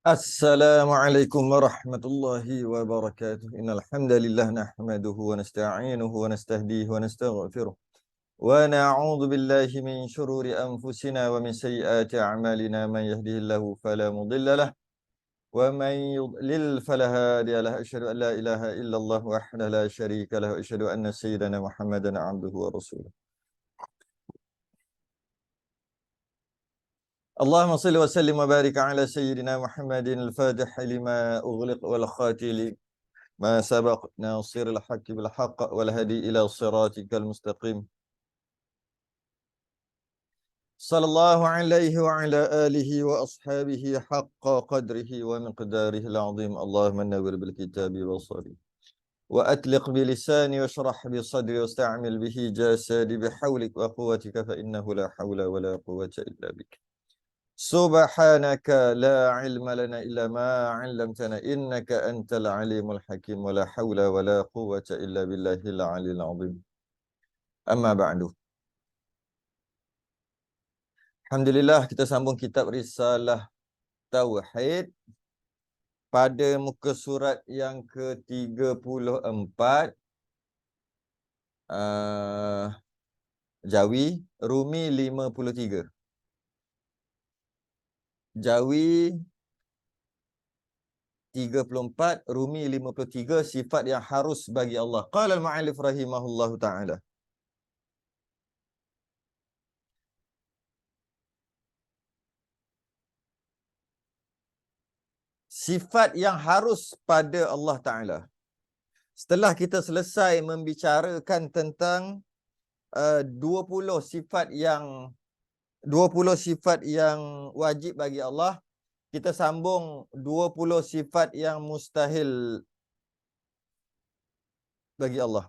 Assalamualaikum warahmatullahi wabarakatuh. Innal hamdalillah nahmaduhu wa nasta'inuhu wa nastahdihi wa nastaghfiruh. Wa na'udzu billahi min shururi anfusina wa min sayyiati a'malina. Man yahdihillahu fala mudilla lahu wa man yudlil fala hadiya lahu. Asyhadu an la ilaha illallah wahdahu la syarika lahu wa asyhadu anna sayyidana Muhammadan 'abduhu wa rasuluh. اللهم صل وسلم وبارك على سيدنا محمد الفاتح لما أغلق والخاتم ما سبق ناصر الحق بالحق والهدي إلى صراطك المستقيم صلى الله عليه وعلى آله وأصحابه حق قدره ومقداره العظيم. اللهم نور بالكتاب بصري وأطلق بلساني واشرح بصدري واستعمل به جسدي بحولك وقوتك فإنه لا حول ولا قوة إلا بك. Subhanaka la ilma lana illa ma 'allamtana innaka antal alimul hakim wa la haula wa la quwwata illa billahil aliyil azim. Amma ba'du. Alhamdulillah, kita sambung kitab Risalah Tauhid pada muka surat yang ke-34, Jawi, Rumi 53. Jawi 34, Rumi 53, sifat yang harus bagi Allah. Qala al-mu'allif rahimahullahu ta'ala. Sifat yang harus pada Allah Ta'ala. Setelah kita selesai membicarakan tentang 20 sifat yang wajib bagi Allah, kita sambung 20 sifat yang mustahil bagi Allah.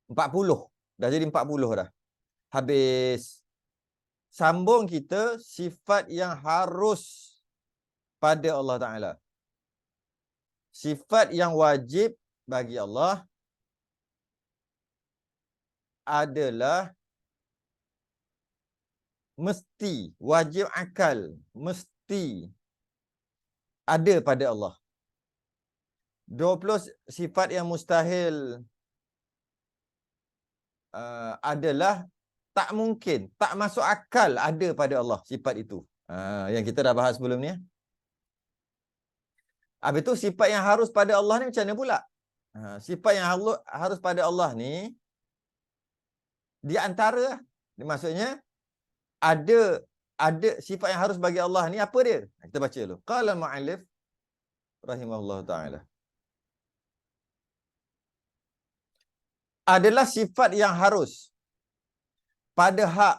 40. Dah jadi 40 dah. Habis sambung kita sifat yang harus pada Allah Ta'ala. Sifat yang wajib bagi Allah adalah mesti, wajib akal, mesti ada pada Allah. 20 sifat yang mustahil adalah tak mungkin, tak masuk akal ada pada Allah sifat itu. Yang kita dah bahas sebelum ni. Habis itu sifat yang harus pada Allah ni macam mana pula? Sifat yang harus pada Allah ni di antara, maksudnya ada sifat yang harus bagi Allah ni, apa dia? Kita baca dulu. Qala al-mu'allif rahimahullah ta'ala. Adalah sifat yang harus pada hak.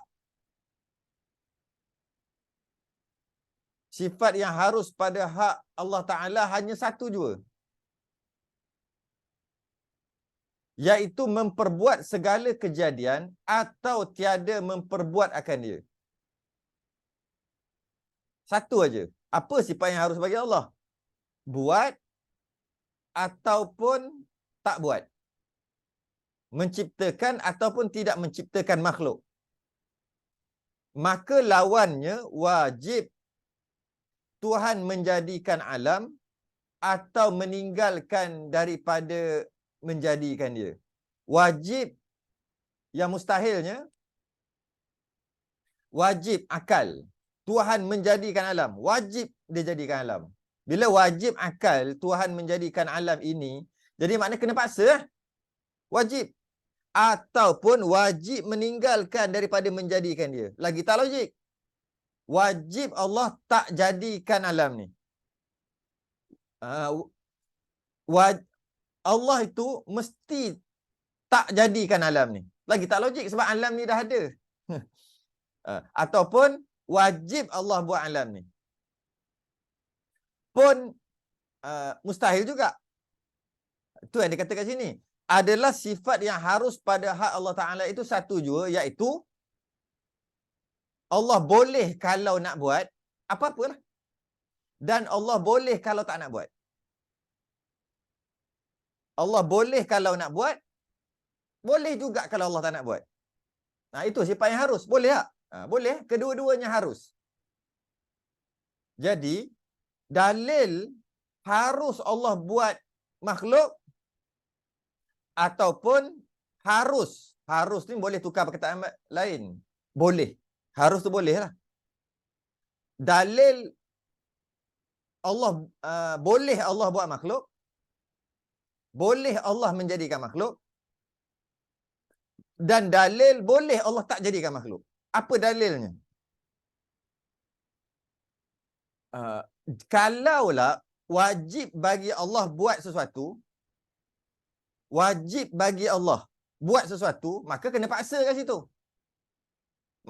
Sifat yang harus pada hak Allah Ta'ala hanya satu jua, iaitu memperbuat segala kejadian atau tiada memperbuat akan dia. Satu aja. Apa sifat yang harus bagi Allah? Buat ataupun tak buat. Menciptakan ataupun tidak menciptakan makhluk. Maka lawannya wajib Tuhan menjadikan alam atau meninggalkan daripada menjadikan dia. Wajib yang mustahilnya, wajib akal. Tuhan menjadikan alam, wajib dia jadikan alam. Bila wajib akal Tuhan menjadikan alam ini, jadi makna kena paksa, wajib. Ataupun wajib meninggalkan daripada menjadikan dia. Lagi tak logik. Wajib Allah tak jadikan alam ni. Allah itu mesti tak jadikan alam ni. Lagi tak logik sebab alam ni dah ada. Ataupun wajib Allah buat alam ni. Pun mustahil juga. Itu yang dikatakan kat sini. Adalah sifat yang harus pada hak Allah Ta'ala itu satu jua, iaitu Allah boleh kalau nak buat apa-apalah. Dan Allah boleh kalau tak nak buat. Allah boleh kalau nak buat, boleh juga kalau Allah tak nak buat. Itu sifat yang harus. Boleh tak? Boleh. Kedua-duanya harus. Jadi, dalil harus Allah buat makhluk ataupun harus. Harus ni boleh tukar perkataan lain. Boleh. Harus tu boleh lah. Dalil Allah boleh Allah buat makhluk. Boleh Allah menjadikan makhluk. Dan dalil boleh Allah tak jadikan makhluk. Apa dalilnya? Kalaulah wajib bagi Allah buat sesuatu, wajib bagi Allah buat sesuatu, maka kena paksa kat situ.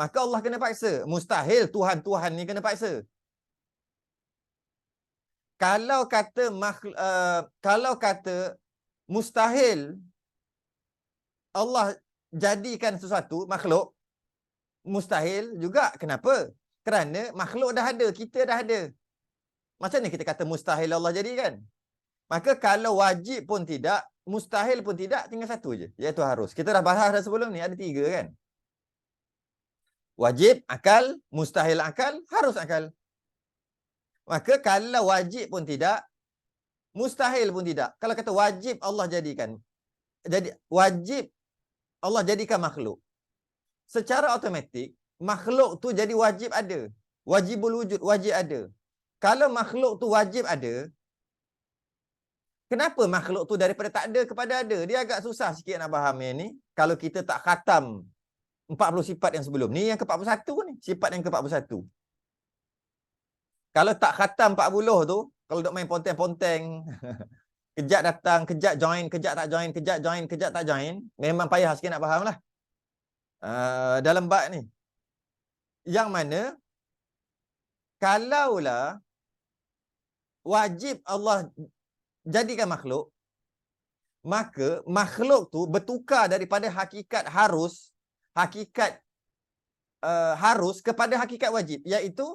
Maka Allah kena paksa. Mustahil Tuhan-Tuhan ni kena paksa. Kalau kata kalau kata mustahil Allah jadikan sesuatu makhluk, mustahil juga. Kenapa? Kerana makhluk dah ada, kita dah ada. Macam mana kita kata mustahil Allah jadikan? Maka kalau wajib pun tidak, mustahil pun tidak, tinggal satu je, iaitu harus. Kita dah bahas dah sebelum ni, ada 3 kan? Wajib akal, mustahil akal, harus akal. Maka kalau wajib pun tidak, mustahil pun tidak. Kalau kata wajib Allah jadikan, jadi wajib Allah jadikan makhluk, secara automatik makhluk tu jadi wajib ada. Wajibul wujud, wajib ada. Kalau makhluk tu wajib ada, kenapa makhluk tu daripada tak ada kepada ada? Dia agak susah sikit nak faham yang ni. Kalau kita tak khatam 40 sifat yang sebelum ni, yang ke-41 ni, sifat yang ke-41. Kalau tak khatam 40 tu, kalau duk main ponteng-ponteng, kejap datang, kejap join, kejap tak join, kejap join, kejap tak join, memang payah sikit nak faham lah. Dalam bab ni. Yang mana, kalaulah wajib Allah jadikan makhluk, maka makhluk tu bertukar daripada hakikat harus, hakikat harus kepada hakikat wajib, iaitu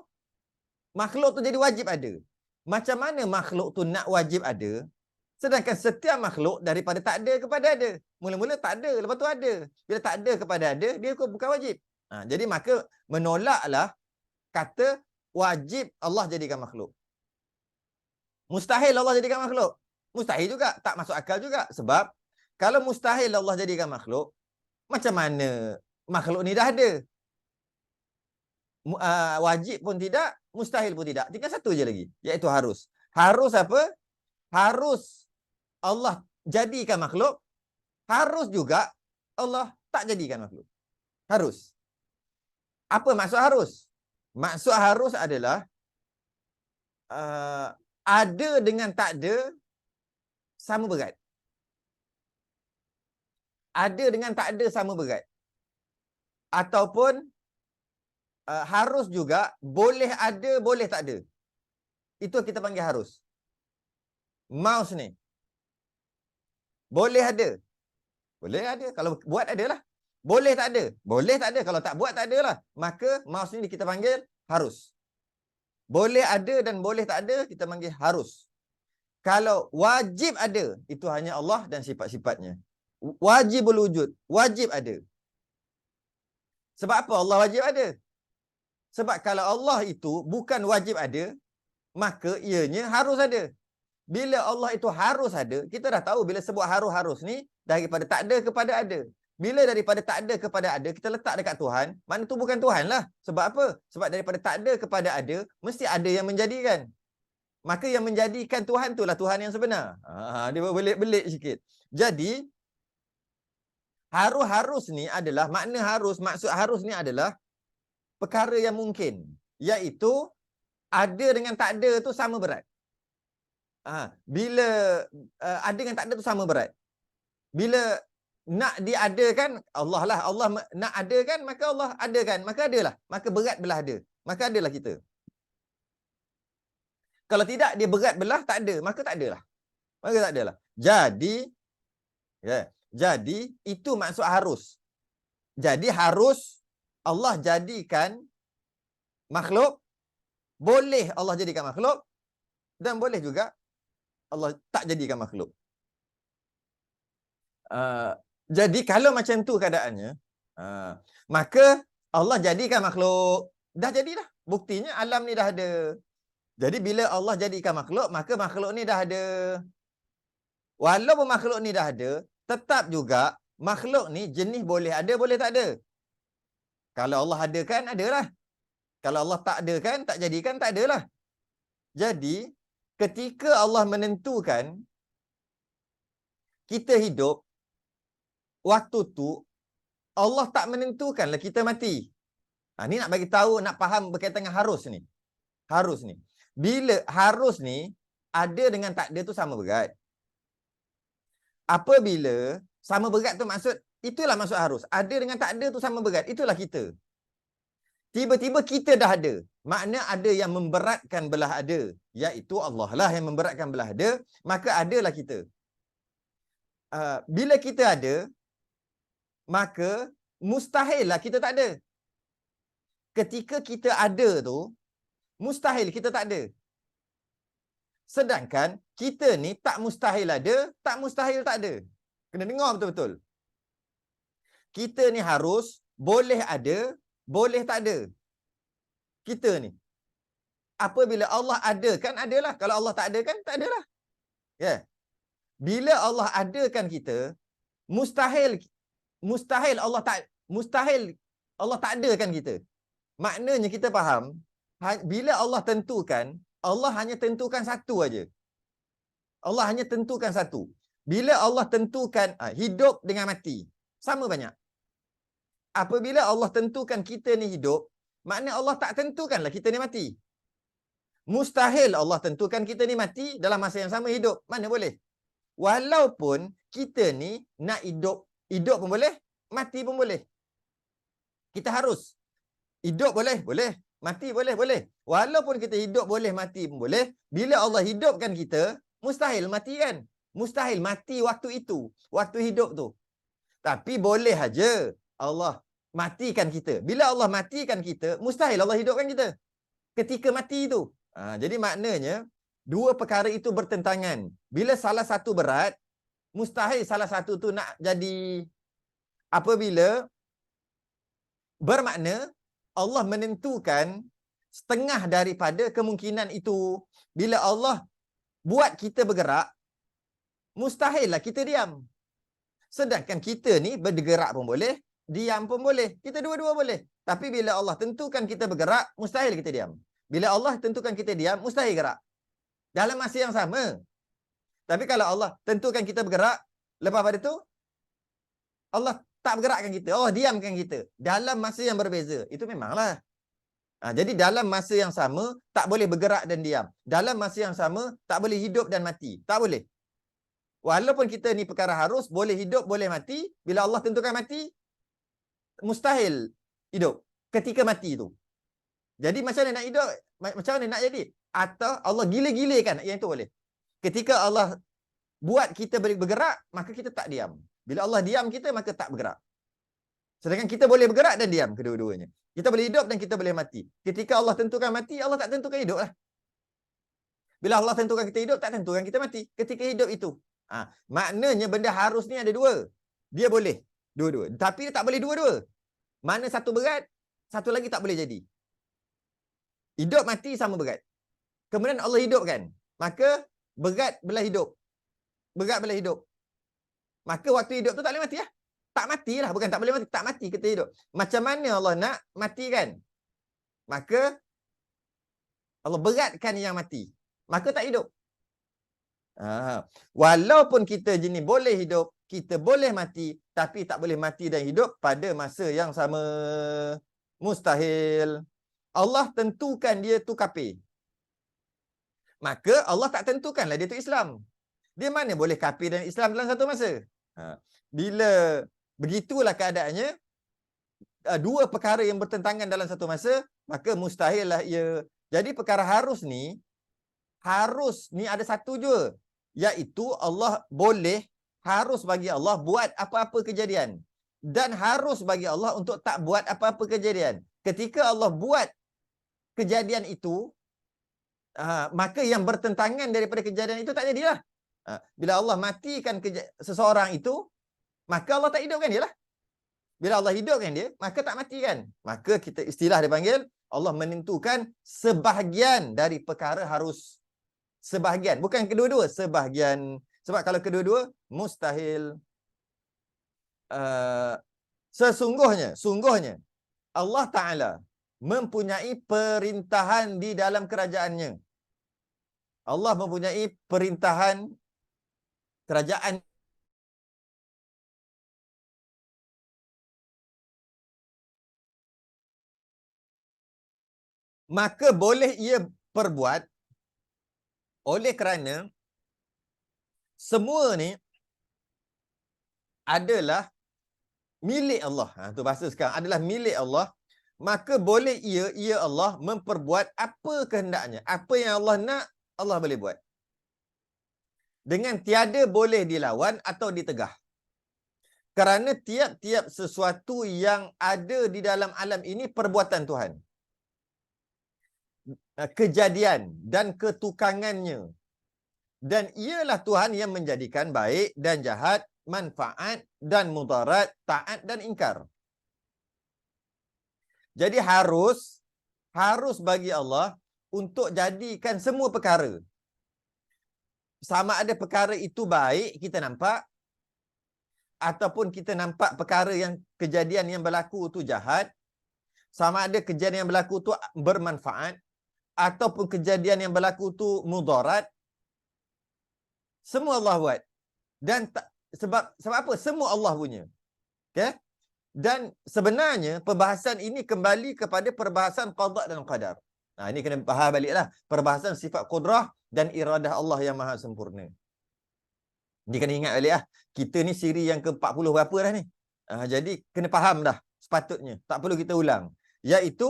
makhluk tu jadi wajib ada. Macam mana makhluk tu nak wajib ada, sedangkan setiap makhluk daripada tak ada kepada ada. Mula-mula tak ada, lepas tu ada. Bila tak ada kepada ada, dia bukan wajib. Jadi maka menolaklah kata wajib Allah jadikan makhluk. Mustahil Allah jadikan makhluk. Mustahil juga, tak masuk akal juga. Sebab kalau mustahil Allah jadikan makhluk, macam mana makhluk ni dah ada? Wajib pun tidak, mustahil pun tidak. Tinggal satu je lagi, iaitu harus. Harus apa? Harus Allah jadikan makhluk, harus juga Allah tak jadikan makhluk. Harus. Apa maksud harus? Maksud harus adalah ada dengan tak ada sama berat. Ada dengan tak ada sama berat. Ataupun harus juga boleh ada, boleh tak ada. Itu kita panggil harus. Mouse ni boleh ada, boleh ada. Kalau buat adalah. Boleh tak ada, boleh tak ada. Kalau tak buat tak adalah. Maka mouse ni kita panggil harus. Boleh ada dan boleh tak ada, kita panggil harus. Kalau wajib ada, itu hanya Allah dan sifat-sifatnya. Wajibul wujud, wajib ada. Sebab apa Allah wajib ada? Sebab kalau Allah itu bukan wajib ada, maka ianya harus ada. Bila Allah itu harus ada, kita dah tahu bila sebut harus-harus ni, daripada tak ada kepada ada. Bila daripada tak ada kepada ada, kita letak dekat Tuhan, mana tu bukan Tuhan lah. Sebab apa? Sebab daripada tak ada kepada ada, mesti ada yang menjadikan. Maka yang menjadikan Tuhan tu lah Tuhan yang sebenar. Dia berbelit-belit sikit. Jadi, harus ni adalah, makna harus, maksud harus ni adalah perkara yang mungkin. Iaitu, ada dengan tak ada tu sama berat. Bila ada dengan tak ada tu sama berat. Bila nak diadakan, Allah lah. Allah nak adakan, maka Allah adakan. Maka adalah. Maka berat belah ada. Maka adalah kita. Kalau tidak, dia berat belah, tak ada. Maka tak adalah. Maka tak adalah. Jadi, itu maksud harus. Jadi, harus Allah jadikan makhluk. Boleh Allah jadikan makhluk. Dan boleh juga Allah tak jadikan makhluk. Jadi kalau macam tu keadaannya, maka Allah jadikan makhluk. Dah jadi dah. Buktinya alam ni dah ada. Jadi bila Allah jadikan makhluk, maka makhluk ni dah ada. Walaupun makhluk ni dah ada, tetap juga makhluk ni jenis boleh ada, boleh tak ada. Kalau Allah adakan, adalah. Kalau Allah tak adakan, tak jadikan, tak adalah. Jadi, ketika Allah menentukan kita hidup, waktu tu Allah tak menentukanlah kita mati. Ni nak bagi tahu, nak faham berkaitan dengan harus ni. Harus ni. Bila harus ni ada dengan tak ada tu sama berat. Apabila sama berat tu maksud, itulah maksud harus. Ada dengan tak ada tu sama berat. Itulah kita. Tiba-tiba kita dah ada. Makna ada yang memberatkan belah ada. Iaitu Allah lah yang memberatkan belah ada. Maka adalah kita. Bila kita ada, maka mustahil lah kita tak ada. Ketika kita ada tu, mustahil kita tak ada. Sedangkan kita ni tak mustahil ada, tak mustahil tak ada. Kena dengar betul-betul. Kita ni harus boleh ada, boleh tak ada. Kita ni. Apabila Allah ada kan adalah. Kalau Allah tak ada kan tak adalah. Ya. Yeah. Bila Allah adakan kita, mustahil Allah tak adakan kita. Maknanya kita faham, bila Allah tentukan, Allah hanya tentukan satu aja. Allah hanya tentukan satu. Bila Allah tentukan hidup dengan mati, sama banyak. Apabila Allah tentukan kita ni hidup, makna Allah tak tentukanlah kita ni mati. Mustahil Allah tentukan kita ni mati dalam masa yang sama hidup. Mana boleh? Walaupun kita ni nak hidup pun boleh, mati pun boleh. Kita harus. Hidup boleh, boleh. Mati boleh, boleh. Walaupun kita hidup boleh, mati pun boleh. Bila Allah hidupkan kita, mustahil mati kan? Mustahil mati waktu itu. Waktu hidup tu. Tapi boleh aja Allah matikan kita. Bila Allah matikan kita, mustahil Allah hidupkan kita. Ketika mati itu. Jadi maknanya, dua perkara itu bertentangan. Bila salah satu berat, mustahil salah satu tu nak jadi. Apabila bermakna Allah menentukan setengah daripada kemungkinan itu. Bila Allah buat kita bergerak, mustahillah kita diam. Sedangkan kita ni bergerak pun boleh, diam pun boleh. Kita dua-dua boleh. Tapi bila Allah tentukan kita bergerak, mustahil kita diam. Bila Allah tentukan kita diam, mustahil gerak. Dalam masa yang sama. Tapi kalau Allah tentukan kita bergerak, lepas pada tu, Allah tak bergerakkan kita. Allah diamkan kita. Dalam masa yang berbeza. Itu memanglah. Jadi dalam masa yang sama, tak boleh bergerak dan diam. Dalam masa yang sama, tak boleh hidup dan mati. Tak boleh. Walaupun kita ni perkara harus, boleh hidup, boleh mati. Bila Allah tentukan mati, mustahil hidup ketika mati tu. Jadi macam mana nak hidup? Macam mana nak jadi? Atau Allah gila-gilakan yang itu boleh. Ketika Allah buat kita bergerak, maka kita tak diam. Bila Allah diam kita, maka tak bergerak. Sedangkan kita boleh bergerak dan diam kedua-duanya. Kita boleh hidup dan kita boleh mati. Ketika Allah tentukan mati, Allah tak tentukan hidup lah. Bila Allah tentukan kita hidup, tak tentukan kita mati. Ketika hidup itu. Maknanya benda harus ni ada dua. Dia boleh dua-dua. Tapi dia tak boleh dua-dua. Mana satu berat, satu lagi tak boleh jadi. Hidup mati sama berat. Kemudian Allah hidupkan. Maka berat belah hidup. Berat belah hidup. Maka waktu hidup tu tak boleh mati lah. Tak matilah. Bukan tak boleh mati. Tak mati kita hidup. Macam mana Allah nak matikan? Maka Allah beratkan yang mati. Maka tak hidup. Walaupun kita jenis boleh hidup, kita boleh mati, tapi tak boleh mati dan hidup pada masa yang sama. Mustahil. Allah tentukan dia tu kafir. Maka Allah tak tentukanlah dia tu Islam. Dia mana boleh kafir dan Islam dalam satu masa? Bila begitulah keadaannya, dua perkara yang bertentangan dalam satu masa, maka mustahil lah ia. Jadi perkara harus ni ada satu je, iaitu Allah boleh, harus bagi Allah buat apa-apa kejadian. Dan harus bagi Allah untuk tak buat apa-apa kejadian. Ketika Allah buat kejadian itu, maka yang bertentangan daripada kejadian itu tak jadilah. Bila Allah matikan seseorang itu, maka Allah tak hidupkan dia lah. Bila Allah hidupkan dia, maka tak matikan. Maka kita istilah dia panggil, Allah menentukan sebahagian dari perkara harus. Sebahagian, bukan kedua-dua, sebahagian. Sebab kalau kedua-dua, mustahil. Sungguhnya, Allah Ta'ala mempunyai perintahan di dalam kerajaannya. Allah mempunyai perintahan kerajaan. Maka boleh ia perbuat oleh kerana semua ni adalah milik Allah. Tu bahasa sekarang, adalah milik Allah. Maka boleh ia Allah memperbuat apa kehendaknya. Apa yang Allah nak, Allah boleh buat. Dengan tiada boleh dilawan atau ditegah. Kerana tiap-tiap sesuatu yang ada di dalam alam ini perbuatan Tuhan. Kejadian dan ketukangannya. Dan ialah Tuhan yang menjadikan baik dan jahat, manfaat dan mudarat, taat dan ingkar. Jadi harus bagi Allah untuk jadikan semua perkara. Sama ada perkara itu baik, kita nampak, ataupun kita nampak perkara yang kejadian yang berlaku itu jahat, sama ada kejadian yang berlaku itu bermanfaat, ataupun kejadian yang berlaku itu mudarat, semua Allah buat. Dan sebab apa? Semua Allah punya. Okay? Dan sebenarnya perbahasan ini kembali kepada perbahasan qada dan qadar. Nah, ini kena faham baliklah. Perbahasan sifat qudrah dan iradah Allah yang maha sempurna. Ini kena ingat balik lah. Kita ni siri yang ke-40 berapa dah ni. Jadi kena faham dah sepatutnya. Tak perlu kita ulang. Iaitu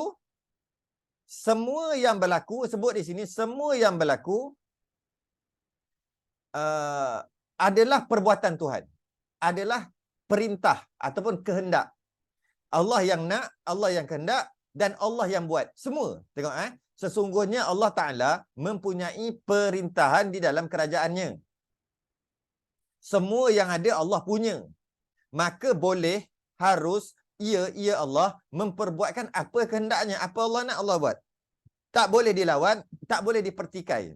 semua yang berlaku, sebut di sini, semua yang berlaku adalah perbuatan Tuhan. Adalah perintah ataupun kehendak. Allah yang nak, Allah yang kehendak, dan Allah yang buat. Semua. Tengok sesungguhnya Allah Ta'ala mempunyai perintahan di dalam kerajaannya. Semua yang ada Allah punya. Maka boleh, harus, ia Allah memperbuatkan apa kehendaknya. Apa Allah nak, Allah buat. Tak boleh dilawan, tak boleh dipertikai.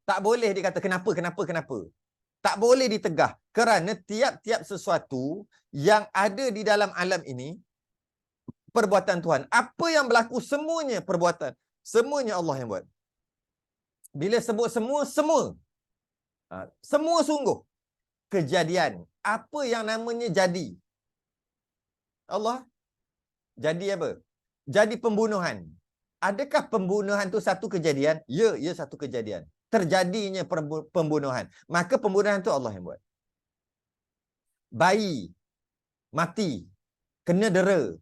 Tak boleh dikata kenapa. Tak boleh ditegah. Kerana tiap-tiap sesuatu yang ada di dalam alam ini, perbuatan Tuhan. Apa yang berlaku, semuanya perbuatan. Semuanya Allah yang buat. Bila sebut semua, semua sungguh. Kejadian. Apa yang namanya jadi? Allah. Jadi apa? Jadi pembunuhan. Adakah pembunuhan itu satu kejadian? Ya, satu kejadian. Terjadinya pembunuhan. Maka pembunuhan itu Allah yang buat. Bayi mati, kena dera.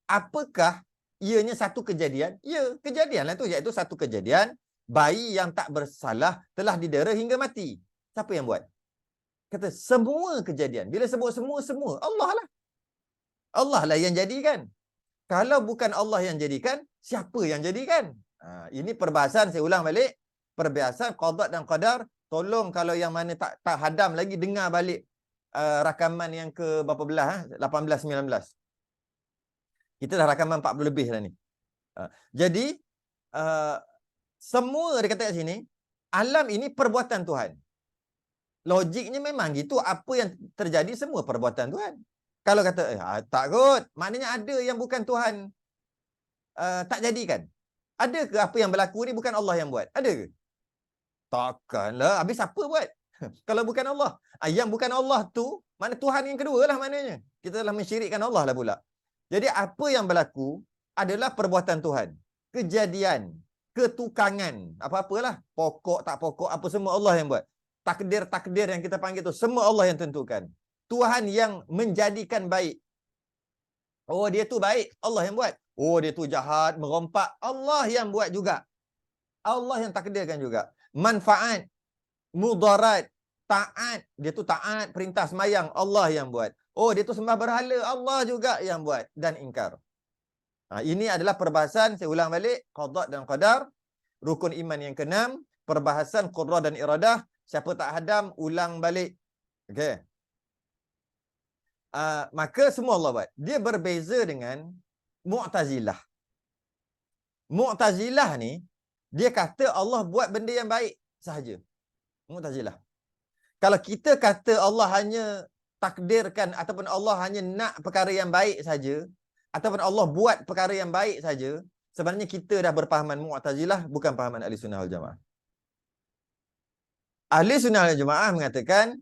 Apakah ianya satu kejadian? Ya, kejadianlah tu, iaitu satu kejadian. Bayi yang tak bersalah telah didera hingga mati. Siapa yang buat? Kata semua kejadian. Bila sebut semua, Allah lah. Allah lah yang jadikan. Kalau bukan Allah yang jadikan, siapa yang jadikan? Ini perbahasan, saya ulang balik. Perbahasan qada dan qadar. Tolong kalau yang mana tak hadam lagi, dengar balik rakaman yang ke berapa belah? 18, 19. Kita dah rakaman 40 lebih dah ni. Jadi, semua dia kata kat sini, alam ini perbuatan Tuhan. Logiknya memang gitu. Apa yang terjadi semua perbuatan Tuhan. Kalau kata, tak kot. Maknanya ada yang bukan Tuhan tak jadikan. Ada ke apa yang berlaku ni bukan Allah yang buat? Ada ke? Takkanlah. Habis siapa buat? Kalau bukan Allah. Yang bukan Allah tu, mana Tuhan yang kedua lah maknanya. Kita telah mensyirikkan Allah lah pula. Jadi apa yang berlaku adalah perbuatan Tuhan. Kejadian, ketukangan, apa-apalah. Pokok, tak pokok, apa semua Allah yang buat. Takdir-takdir yang kita panggil tu, semua Allah yang tentukan. Tuhan yang menjadikan baik. Oh, dia tu baik, Allah yang buat. Oh, dia tu jahat, merompak, Allah yang buat juga. Allah yang takdirkan juga. Manfaat, mudarat, taat, dia tu taat, perintah semayang, Allah yang buat. Oh, dia tu sembah berhala, Allah juga yang buat. Dan ingkar. Ini adalah perbahasan, saya ulang balik, qada dan qadar, rukun iman yang ke-6, perbahasan qudrah dan iradah. Siapa tak hadam, ulang balik. Okey. Maka semua Allah buat. Dia berbeza dengan Mu'tazilah. Mu'tazilah ni, dia kata Allah buat benda yang baik sahaja. Mu'tazilah. Kalau kita kata Allah hanya takdirkan ataupun Allah hanya nak perkara yang baik saja, ataupun Allah buat perkara yang baik saja, sebenarnya kita dah berpahaman Mu'tazilah, bukan pahaman Ahli Sunnah wal Jamaah. Ahli Sunnah wal Jamaah mengatakan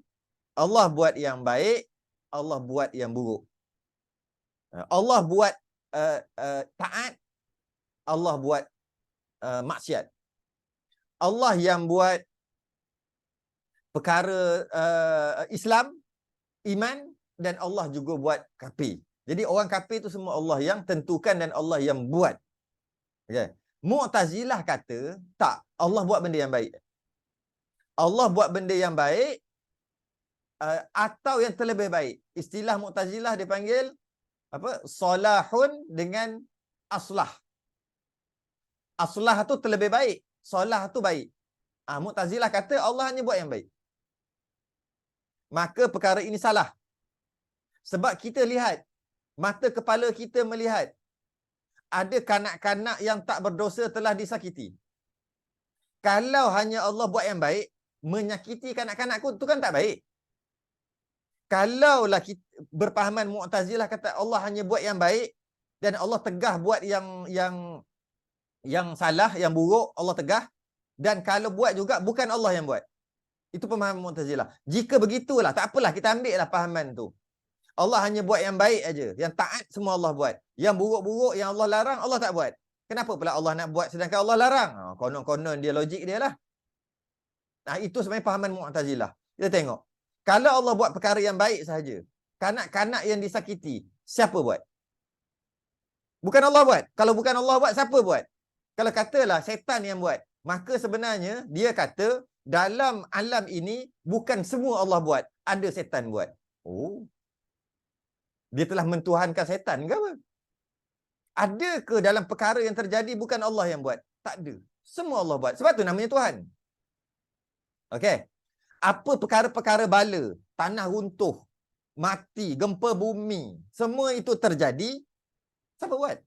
Allah buat yang baik, Allah buat yang buruk. Allah buat taat, Allah buat maksiat. Allah yang buat perkara Islam, iman, dan Allah juga buat kafir. Jadi orang kafir itu semua Allah yang tentukan dan Allah yang buat. Okay. Mu'tazilah kata, tak, Allah buat benda yang baik. Allah buat benda yang baik atau yang terlebih baik. Istilah Mu'tazilah dipanggil apa? Salahun dengan aslah. Aslah tu terlebih baik, salah tu baik. Mu'tazilah kata Allah hanya buat yang baik. Maka perkara ini salah. Sebab kita lihat, mata kepala kita melihat ada kanak-kanak yang tak berdosa telah disakiti. Kalau hanya Allah buat yang baik, menyakiti kanak-kanak tu kan tak baik. Kalaulah kita berpahaman Mu'tazilah kata Allah hanya buat yang baik dan Allah tegah buat yang salah, yang buruk, Allah tegah, dan kalau buat juga bukan Allah yang buat. Itu pemahaman Mu'tazilah. Jika begitulah, tak apalah, kita ambil lah pahaman tu. Allah hanya buat yang baik aja, yang taat semua Allah buat. Yang buruk-buruk yang Allah larang, Allah tak buat. Kenapa pula Allah nak buat sedangkan Allah larang? Konon-konon dia logik dia lah. Itu sebenarnya pahaman Mu'tazilah. Kita tengok. Kalau Allah buat perkara yang baik sahaja, kanak-kanak yang disakiti, siapa buat? Bukan Allah buat. Kalau bukan Allah buat, siapa buat? Kalau katalah setan yang buat, maka sebenarnya dia kata dalam alam ini bukan semua Allah buat, ada setan buat. Oh. Dia telah mentuhankan setan ke apa? Ada ke dalam perkara yang terjadi bukan Allah yang buat? Tak ada. Semua Allah buat. Sebab tu namanya Tuhan. Okey. Apa perkara-perkara bala, tanah runtuh, mati, gempa bumi, semua itu terjadi, siapa buat?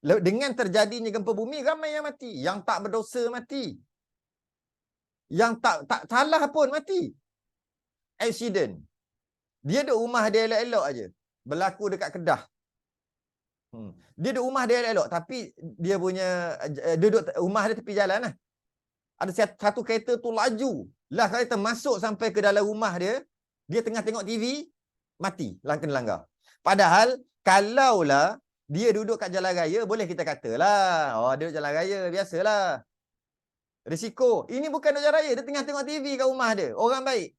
Dengan terjadinya gempa bumi, ramai yang mati. Yang tak berdosa mati. Yang tak salah pun mati. Accident. Dia duduk rumah dia elok-elok aja. Berlaku dekat Kedah. Dia duduk rumah dia elok-elok, tapi dia punya duduk rumah dia tepi jalan lah. Ada satu kereta tu laju. Lah kereta masuk sampai ke dalam rumah dia, dia tengah tengok TV, mati, kena langgar. Padahal kalaulah dia duduk kat jalan raya, boleh kita katalah, dia duduk jalan raya, biasalah. Risiko. Ini bukan duduk jalan raya, dia tengah tengok TV kat rumah dia. Orang baik.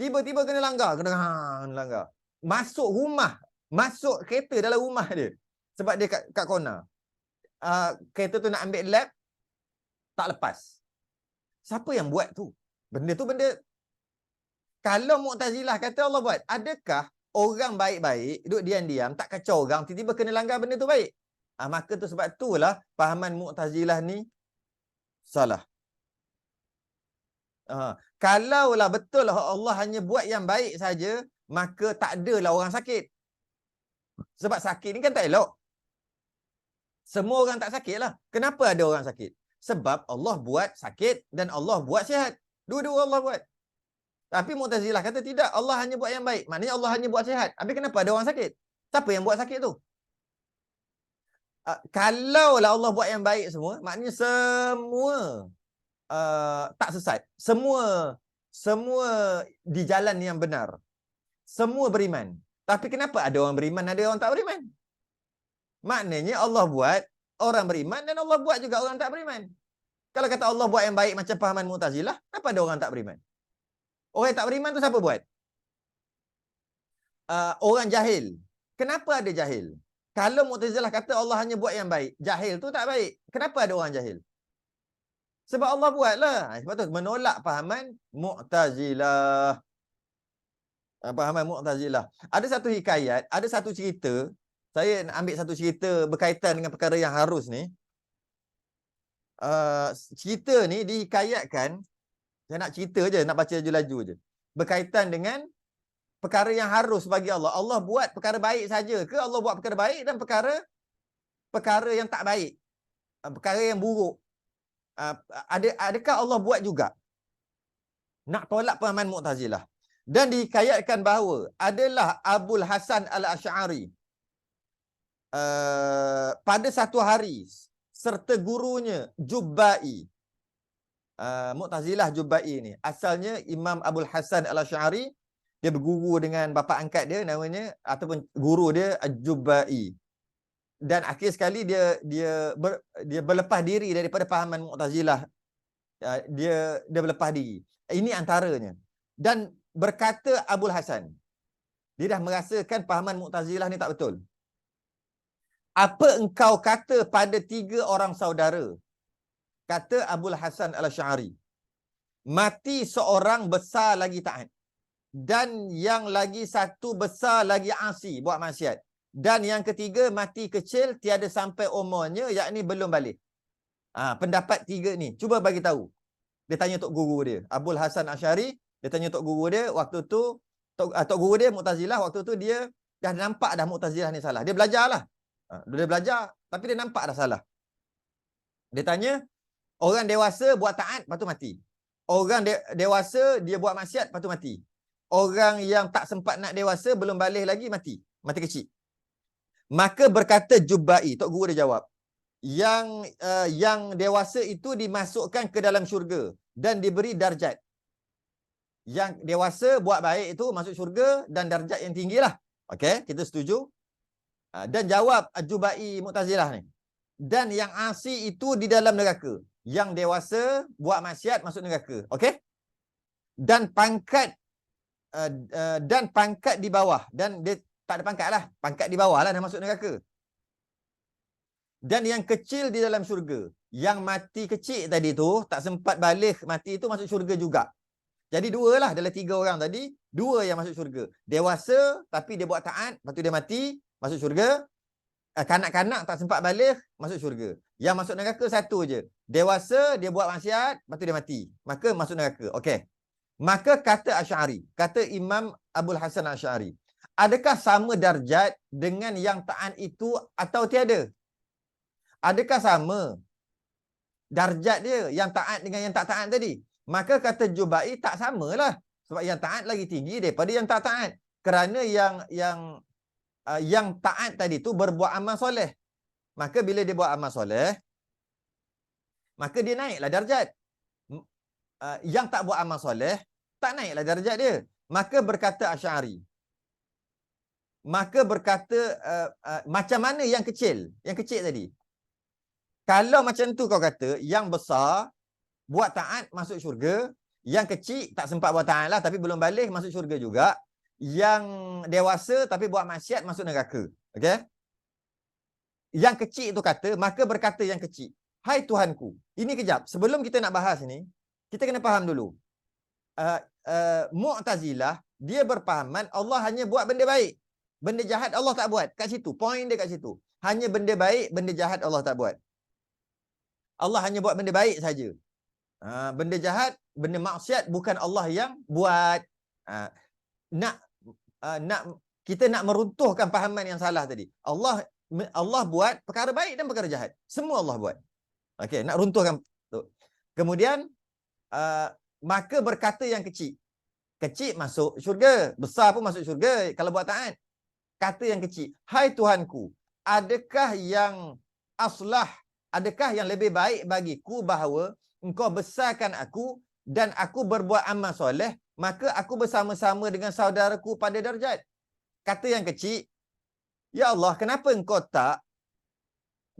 Tiba-tiba kena langgar, kena langgar. Masuk rumah, masuk kereta dalam rumah dia. Sebab dia kat corner. Kereta tu nak ambil lap, tak lepas. Siapa yang buat tu? Benda tu benda. Kalau Mu'tazilah kata Allah buat, adakah orang baik-baik, duduk diam-diam, tak kacau orang, tiba-tiba kena langgar benda tu baik? Maka tu sebab itulah pahaman Mu'tazilah ni salah. Kalaulah betul Allah hanya buat yang baik saja, maka tak adalah orang sakit. Sebab sakit ni kan tak elok. Semua orang tak sakit lah. Kenapa ada orang sakit? Sebab Allah buat sakit dan Allah buat sihat. Dua-dua Allah buat. Tapi Mu'tazilah kata tidak, Allah hanya buat yang baik. Maknanya Allah hanya buat sihat. Habis kenapa ada orang sakit? Siapa yang buat sakit tu? Kalaulah Allah buat yang baik semua, maknanya semua tak sesat. Semua di jalan yang benar. Semua beriman. Tapi kenapa ada orang beriman, ada orang tak beriman? Maknanya Allah buat orang beriman dan Allah buat juga orang tak beriman. Kalau kata Allah buat yang baik macam pahaman Mu'tazilah, kenapa ada orang tak beriman? Orang yang tak beriman tu siapa buat? Orang jahil. Kenapa ada jahil? Kalau Mu'tazilah kata Allah hanya buat yang baik, jahil tu tak baik. Kenapa ada orang jahil? Sebab Allah buatlah. Sebab tu menolak pahaman Mu'tazilah. Pahaman Mu'tazilah. Ada satu hikayat, ada satu cerita. Saya nak ambil satu cerita berkaitan dengan perkara yang harus ni. Cerita ni dihikayatkan, saya nak cerita je, nak baca laju-laju je. Berkaitan dengan perkara yang harus bagi Allah. Allah buat perkara baik saja ke Allah buat perkara baik dan perkara yang tak baik? perkara yang buruk. Adakah Allah buat juga? Nak tolak pemahaman Mu'tazilah. Dan dikayatkan bahawa adalah Abul Hasan Al-Asy'ari pada satu hari serta gurunya Jubba'i. Mu'tazilah Jubba'i ni asalnya Imam Abul Hasan Al-Asy'ari, dia berguru dengan bapa angkat dia namanya ataupun guru dia Jubba'i. Dan akhir sekali dia berlepas diri daripada pahaman Mu'tazilah. Dia berlepas diri. Ini antaranya. Dan berkata Abul Hasan, dia dah merasakan pahaman Mu'tazilah ni tak betul. Apa engkau kata pada 3 orang saudara? Kata Abul Hasan Al-Asy'ari, mati seorang besar lagi taat, dan yang lagi satu besar lagi asi, buat maksiat, dan yang ketiga mati kecil tiada sampai umurnya, yakni belum balik. Pendapat 3 ni, cuba bagi tahu. Dia tanya tok guru dia, Abul Hasan Asy'ari, dia tanya tok guru dia waktu tu, tok guru dia Mu'tazilah, waktu tu dia dah nampak dah Mu'tazilah ni salah. Dia belajarlah. Dia belajar tapi dia nampak dah salah. Dia tanya, orang dewasa buat taat lepas tu mati. Orang dewasa dia buat maksiat lepas tu mati. Orang yang tak sempat nak dewasa belum balik lagi mati. Mati kecil. Maka berkata Jubba'i, tok guru dia jawab, yang dewasa itu dimasukkan ke dalam syurga dan diberi darjat. Yang dewasa buat baik itu masuk syurga dan darjat yang tinggilah. Okey, kita setuju. Dan jawab Jubba'i Mu'tazilah ni, dan yang asi itu di dalam neraka. Yang dewasa buat maksiat masuk neraka. Okey? Dan pangkat di bawah, dan dia tak ada pangkat lah, pangkat di bawah lah dah masuk neraka. Dan yang kecil di dalam syurga. Yang mati kecil tadi tu tak sempat balik mati itu masuk syurga juga. Jadi 2 lah dalam 3 orang tadi, 2 yang masuk syurga. Dewasa tapi dia buat taat, lepas tu dia mati masuk syurga. Kanak-kanak tak sempat balik masuk syurga. Yang masuk neraka satu je. Dewasa dia buat maksiat, lepas tu dia mati. Maka masuk neraka. Okey. Maka kata Asy'ari, kata Imam Abul Hasan Asy'ari, adakah sama darjat dengan yang taat itu atau tiada? Adakah sama darjat dia yang taat dengan yang tak taat tadi? Maka kata Jubba'i, tak samalah. Sebab yang taat lagi tinggi daripada yang tak taat. Kerana yang taat tadi tu berbuat amal soleh. Maka bila dia buat amal soleh, maka dia naiklah darjat. Yang tak buat amal soleh, tak naiklah darjat dia. Maka berkata Asy'ari, maka berkata macam mana yang kecil? Yang kecil tadi. Kalau macam tu kau kata, yang besar buat taat masuk syurga, yang kecil tak sempat buat taat lah tapi belum balik masuk syurga juga, yang dewasa tapi buat maksiat masuk neraka. Okey? Yang kecil tu kata, maka berkata yang kecil, hai Tuhanku. Ini kejap, sebelum kita nak bahas ni, kita kena faham dulu. Mu'tazilah dia berpahaman Allah hanya buat benda baik. Benda jahat Allah tak buat. Kat situ, point dia kat situ. Hanya benda baik, benda jahat Allah tak buat. Allah hanya buat benda baik saja. Benda jahat, benda maksiat bukan Allah yang buat. Kita nak meruntuhkan pahaman yang salah tadi. Allah buat perkara baik dan perkara jahat. Semua Allah buat. Okey, nak runtuhkan tu. Kemudian maka berkata yang kecil. Kecil masuk syurga, besar pun masuk syurga kalau buat taat. Kata yang kecil, hai Tuhanku, adakah yang aslah, adakah yang lebih baik bagiku bahawa engkau besarkan aku dan aku berbuat amal soleh, maka aku bersama-sama dengan saudaraku pada darjat. Kata yang kecil, ya Allah, kenapa engkau tak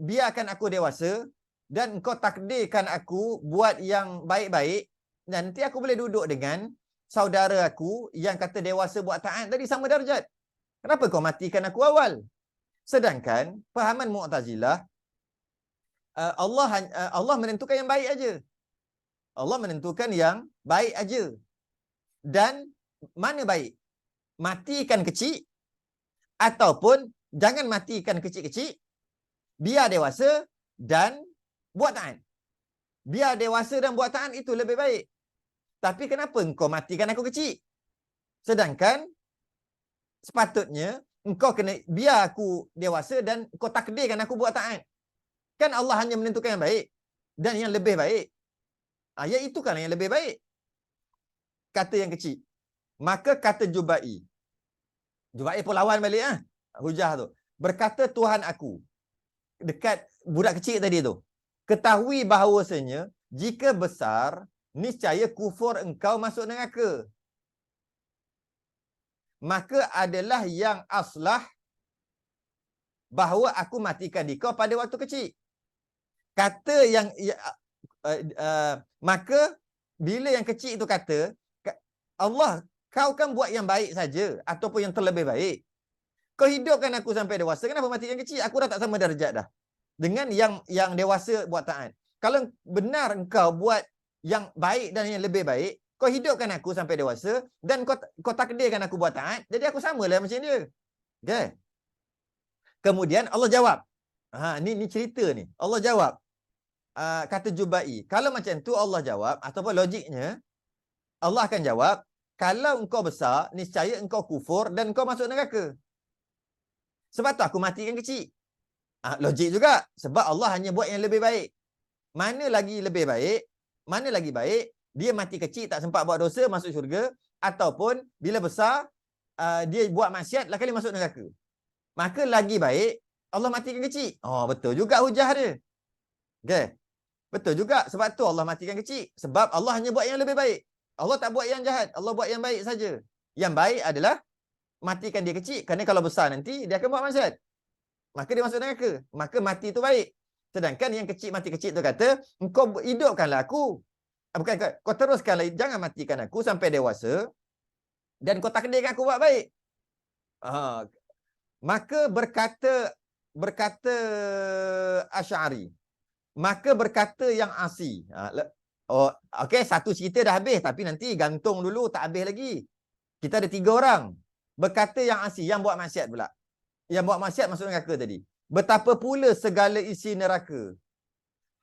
biarkan aku dewasa dan engkau takdirkan aku buat yang baik-baik, dan nanti aku boleh duduk dengan saudara aku yang kata dewasa buat taat tadi sama darjat. Kenapa kau matikan aku awal? Sedangkan pahaman Mu'tazilah, Allah menentukan yang baik aja. Allah menentukan yang baik aja. Dan mana baik? Matikan kecil ataupun jangan matikan kecil-kecil, biar dewasa dan buat taat. Biar dewasa dan buat taat itu lebih baik. Tapi kenapa engkau matikan aku kecil? Sedangkan sepatutnya engkau kena biar aku dewasa dan engkau takdirkan aku buat taat. Kan Allah hanya menentukan yang baik dan yang lebih baik. Ya itukanlah yang lebih baik. Kata yang kecil. Maka kata Jubai. Jubai pun lawan balik hujah tu. Berkata Tuhan aku. Dekat budak kecil tadi tu. Ketahui bahawasanya jika besar, niscaya kufur engkau masuk neraka. Maka adalah yang aslah bahawa aku matikan dikau pada waktu kecil. Kata yang maka bila yang kecil itu kata, Allah, kau kan buat yang baik saja ataupun yang terlebih baik. Kau hidupkan aku sampai dewasa, kenapa matikan kecil? Aku dah tak sama darjat dah dengan yang dewasa buat taat. Kalau benar engkau buat yang baik dan yang lebih baik, kau hidupkan aku sampai dewasa dan kau takdirkan aku buat taat, jadi aku samalah macam dia. Okay? Kemudian Allah jawab. Ni cerita ni. Allah jawab. Kata Jubai. Kalau macam tu Allah jawab, ataupun logiknya, Allah akan jawab, kalau engkau besar, niscaya engkau kufur dan engkau masuk neraka. Sebab tu aku matikan kecil. Logik juga. Sebab Allah hanya buat yang lebih baik. Mana lagi lebih baik, mana lagi baik, dia mati kecil tak sempat buat dosa, masuk syurga, ataupun bila besar, dia buat maksiat, lah kali masuk neraka. Maka lagi baik, Allah matikan kecil. Betul juga hujah dia. Okay. Betul juga. Sebab tu Allah matikan kecil. Sebab Allah hanya buat yang lebih baik. Allah tak buat yang jahat. Allah buat yang baik saja. Yang baik adalah matikan dia kecil. Kerana kalau besar nanti, dia akan buat maksiat. Maka dia masuk neraka. Maka mati tu baik. Sedangkan yang kecil mati kecil tu kata, engkau hidupkanlah aku. Bukan, kau teruskanlah. Jangan matikan aku sampai dewasa. Dan kau takdirkan aku buat baik. Maka berkata Asy'ari. Maka berkata yang Asi. Okey, satu cerita dah habis. Tapi nanti gantung dulu, tak habis lagi. Kita ada 3 orang. Berkata yang Asi, yang buat maksiat pula. Yang buat maksiat masuk neraka tadi. Betapa pula segala isi neraka.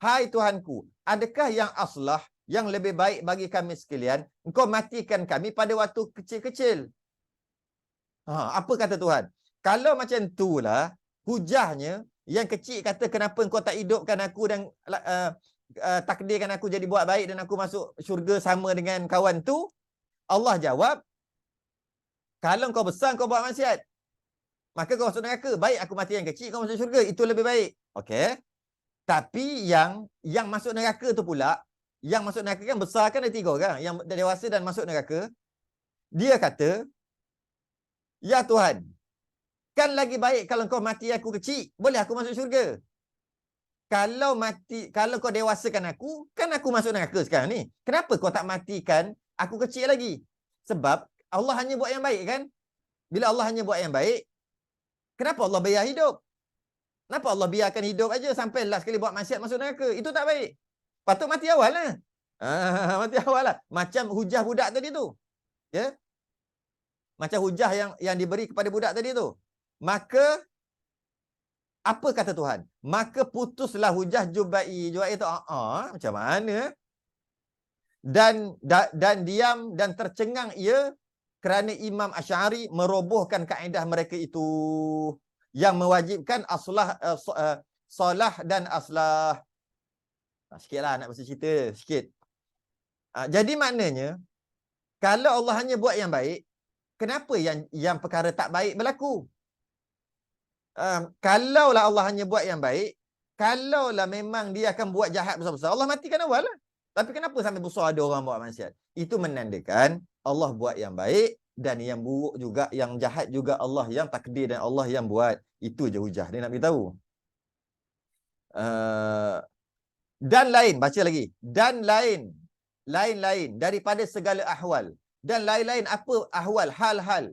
Hai Tuhanku, adakah yang aslah, yang lebih baik bagi kami sekalian, engkau matikan kami pada waktu kecil-kecil. Apa kata Tuhan? Kalau macam itulah, hujahnya, yang kecil kata kenapa engkau tak hidupkan aku dan takdirkan aku jadi buat baik dan aku masuk syurga sama dengan kawan tu, Allah jawab, kalau kau besar kau buat maksiat, maka kau masuk neraka. Baik aku mati yang kecil, kau masuk syurga, itu lebih baik. Okey. Tapi yang masuk neraka tu pula, yang masuk neraka kan besar kan ada 3 orang, yang dewasa dan masuk neraka. Dia kata, ya Tuhan, kan lagi baik kalau kau mati aku kecil, boleh aku masuk syurga. Kalau kau dewasakan aku, kan aku masuk neraka sekarang ni. Kenapa kau tak matikan aku kecil lagi? Sebab Allah hanya buat yang baik kan? Bila Allah hanya buat yang baik, kenapa Allah biar hidup? Kenapa Allah biarkan hidup aja sampai last sekali buat maksiat masuk neraka? Itu tak baik. Patut mati awal lah. Mati awal lah. Macam hujah budak tadi tu. Ya? Macam hujah yang diberi kepada budak tadi tu. Maka apa kata Tuhan? Maka putuslah hujah Jubai. Jubai itu macam mana? Dan diam dan tercengang ia kerana Imam Asy'ari merobohkan kaedah mereka itu yang mewajibkan solah dan aslah. Sikitlah nak baca cerita sikit. Jadi maknanya kalau Allah hanya buat yang baik, kenapa yang perkara tak baik berlaku? Kalaulah Allah hanya buat yang baik, kalaulah memang dia akan buat jahat besar-besar, Allah matikan awal lah. Tapi kenapa sampai besar ada orang buat maksiat? Itu menandakan Allah buat yang baik dan yang buruk juga, yang jahat juga Allah yang takdir dan Allah yang buat. Itu je hujah dia nak beritahu. Dan lain, baca lagi. Dan lain daripada segala ahwal. Dan lain-lain apa ahwal, hal-hal.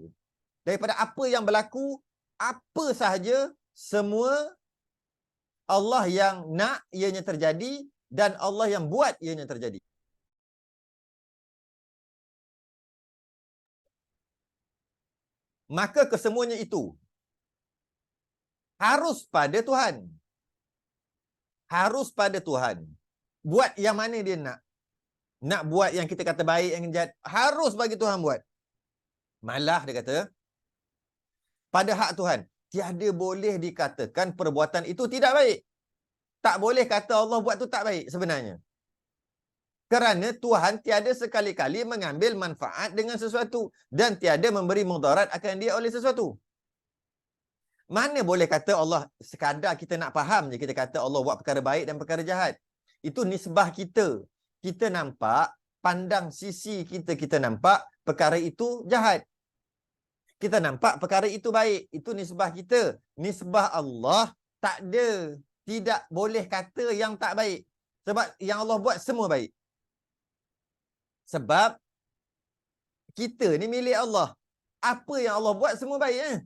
Daripada apa yang berlaku, apa sahaja, semua Allah yang nak ianya terjadi dan Allah yang buat ianya terjadi. Maka kesemuanya itu harus pada Tuhan. Harus pada Tuhan. Buat yang mana dia nak. Nak buat yang kita kata baik, yang jahat, harus bagi Tuhan buat. Malah dia kata, pada hak Tuhan, tiada boleh dikatakan perbuatan itu tidak baik. Tak boleh kata Allah buat tu tak baik sebenarnya. Kerana Tuhan tiada sekali-kali mengambil manfaat dengan sesuatu dan tiada memberi mudarat akan dia oleh sesuatu. Mana boleh kata Allah, sekadar kita nak faham je, kita kata Allah buat perkara baik dan perkara jahat. Itu nisbah kita. Kita nampak, pandang sisi kita, kita nampak perkara itu jahat. Kita nampak perkara itu baik. Itu nisbah kita. Nisbah Allah tak ada. Tidak boleh kata yang tak baik. Sebab yang Allah buat semua baik. Sebab kita ni milik Allah. Apa yang Allah buat semua baik.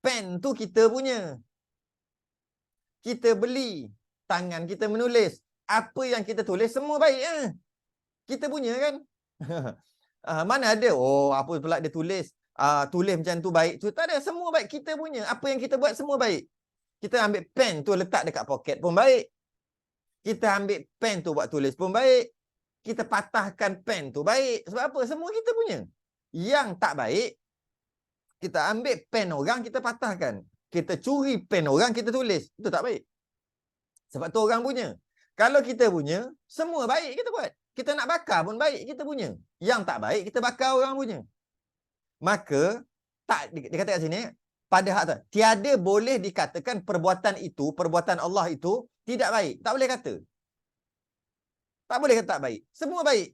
Pen tu kita punya. Kita beli. Tangan kita menulis. Apa yang kita tulis semua baik. Kita punya kan. Mana ada, oh apa pula dia tulis. Tulis macam tu baik. Tu tak ada, semua baik. Kita punya. Apa yang kita buat semua baik. Kita ambil pen tu letak dekat poket pun baik. Kita ambil pen tu buat tulis pun baik. Kita patahkan pen tu baik. Sebab apa? Semua kita punya. Yang tak baik, kita ambil pen orang, kita patahkan. Kita curi pen orang, kita tulis. Itu tak baik. Sebab tu orang punya. Kalau kita punya, semua baik kita buat. Kita nak bakar pun baik kita punya. Yang tak baik, kita bakar orang punya. Maka, tak dia kata kat sini, pada hak tu, tiada boleh dikatakan perbuatan itu, perbuatan Allah itu tidak baik. Tak boleh kata. Tak boleh kata tak baik. Semua baik.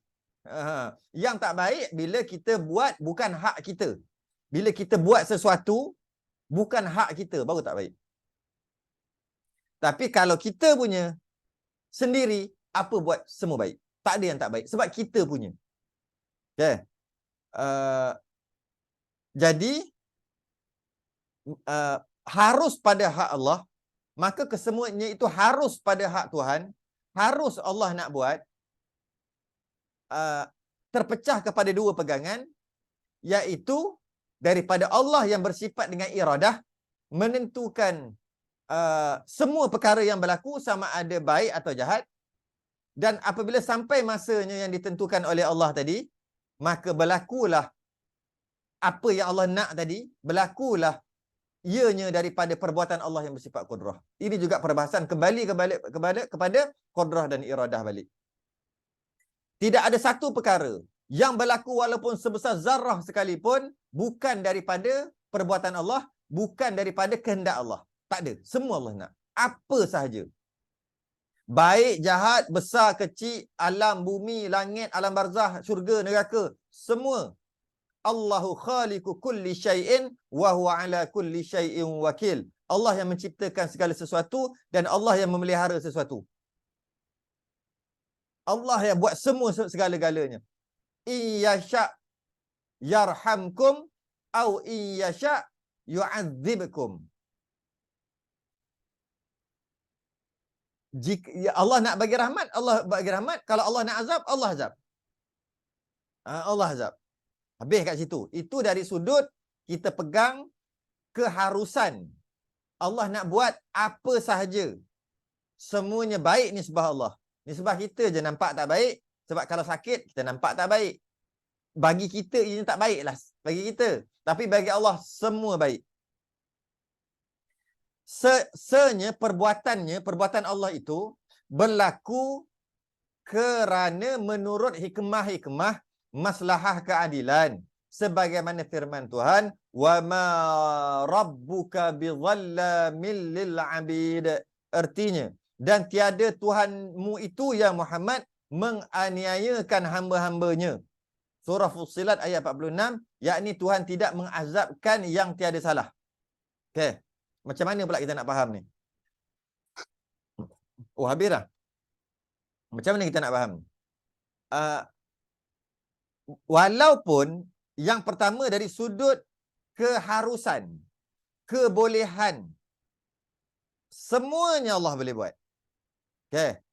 Yang tak baik bila kita buat bukan hak kita. Bila kita buat sesuatu bukan hak kita, baru tak baik. Tapi kalau kita punya sendiri, apa buat semua baik. Tak ada yang tak baik. Sebab kita punya. Okay. Jadi, harus pada hak Allah, maka kesemuanya itu harus pada hak Tuhan. Harus Allah nak buat. Terpecah kepada dua pegangan, iaitu daripada Allah yang bersifat dengan iradah, menentukan semua perkara yang berlaku sama ada baik atau jahat. Dan apabila sampai masanya yang ditentukan oleh Allah tadi, maka berlakulah apa yang Allah nak tadi, berlakulah ianya daripada perbuatan Allah yang bersifat qudrah. Ini juga perbahasan kembali kepada qudrah dan iradah balik. Tidak ada satu perkara yang berlaku walaupun sebesar zarrah sekalipun bukan daripada perbuatan Allah, bukan daripada kehendak Allah. Tak ada. Semua Allah nak. Apa sahaja. Baik, jahat, besar, kecil, alam, bumi, langit, alam barzah, syurga, neraka. Semua. Allahu khaliqu kulli syai'in wa huwa ala kulli syai'in wakil. Allah yang menciptakan segala sesuatu dan Allah yang memelihara sesuatu. Allah yang buat semua segala-galanya. Iyasha yarhamkum au iyasha yu'adzibkum. Jika Allah nak bagi rahmat, Allah bagi rahmat. Kalau Allah nak azab, Allah azab. Allah azab. Habis kat situ. Itu dari sudut kita pegang keharusan. Allah nak buat apa sahaja. Semuanya baik nisbah Allah. Nisbah kita je nampak tak baik. Sebab kalau sakit, kita nampak tak baik. Bagi kita, ini tak baik lah. Bagi kita. Tapi bagi Allah, semua baik. Perbuatan Allah itu berlaku kerana menurut hikmah-hikmah maslahah keadilan. Sebagaimana firman Tuhan, wa ma rabbuka bidzallamin lil abid. Artinya, dan tiada Tuhanmu itu ya Muhammad menganiayakan hamba-hambanya. Surah Fussilat ayat 46, yakni Tuhan tidak mengazabkan yang tiada salah. Okey. Macam mana pula kita nak faham ni? Oh, habis dah. Macam mana kita nak faham? Walaupun yang pertama dari sudut keharusan, kebolehan, semuanya Allah boleh buat. Okay.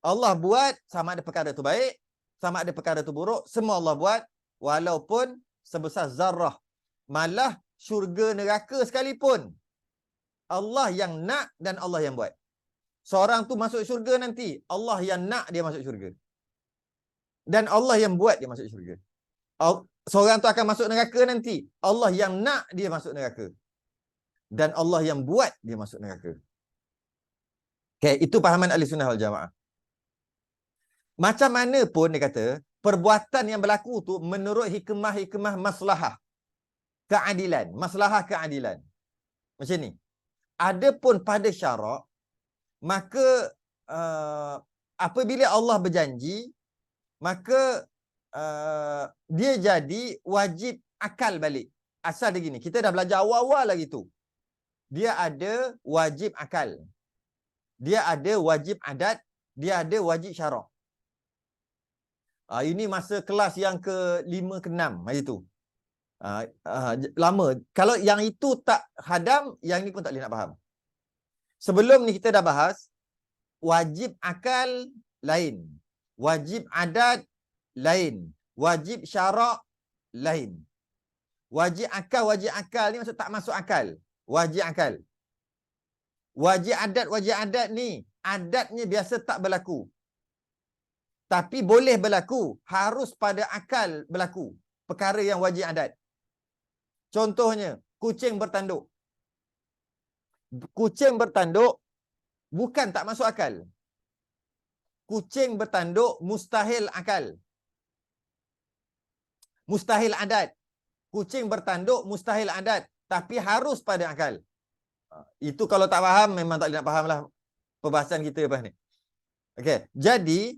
Allah buat sama ada perkara tu baik, sama ada perkara tu buruk, semua Allah buat walaupun sebesar zarrah. Malah syurga neraka sekalipun, Allah yang nak dan Allah yang buat. Seorang tu masuk syurga nanti, Allah yang nak dia masuk syurga. Dan Allah yang buat dia masuk syurga. Seorang tu akan masuk neraka nanti, Allah yang nak dia masuk neraka. Dan Allah yang buat dia masuk neraka. Okay, itu pahaman ahli sunnah wal jamaah. Macam mana pun dia kata, perbuatan yang berlaku tu menurut hikmah-hikmah maslahah. Keadilan. Maslahah keadilan. Macam ni. Adapun pada syarak, maka apabila Allah berjanji, maka dia jadi wajib akal balik. Asal dia gini, kita dah belajar awal-awal lagi tu. Dia ada wajib akal. Dia ada wajib adat. Dia ada wajib syarak. Ini masa kelas yang ke-5 ke-6 hari tu. Lama. Kalau yang itu tak hadam, yang ni pun tak boleh nak faham. Sebelum ni kita dah bahas wajib akal lain, wajib adat lain, wajib syarak lain. Wajib akal ni maksud tak masuk akal. Wajib akal. Wajib adat ni adatnya biasa tak berlaku. Tapi boleh berlaku, harus pada akal berlaku. Perkara yang wajib adat. Contohnya, kucing bertanduk. Kucing bertanduk bukan tak masuk akal. Kucing bertanduk mustahil akal. Mustahil adat. Kucing bertanduk mustahil adat. Tapi harus pada akal. Itu kalau tak faham, memang tak boleh nak faham lah perbahasan kita lepas ni. Okay. Jadi,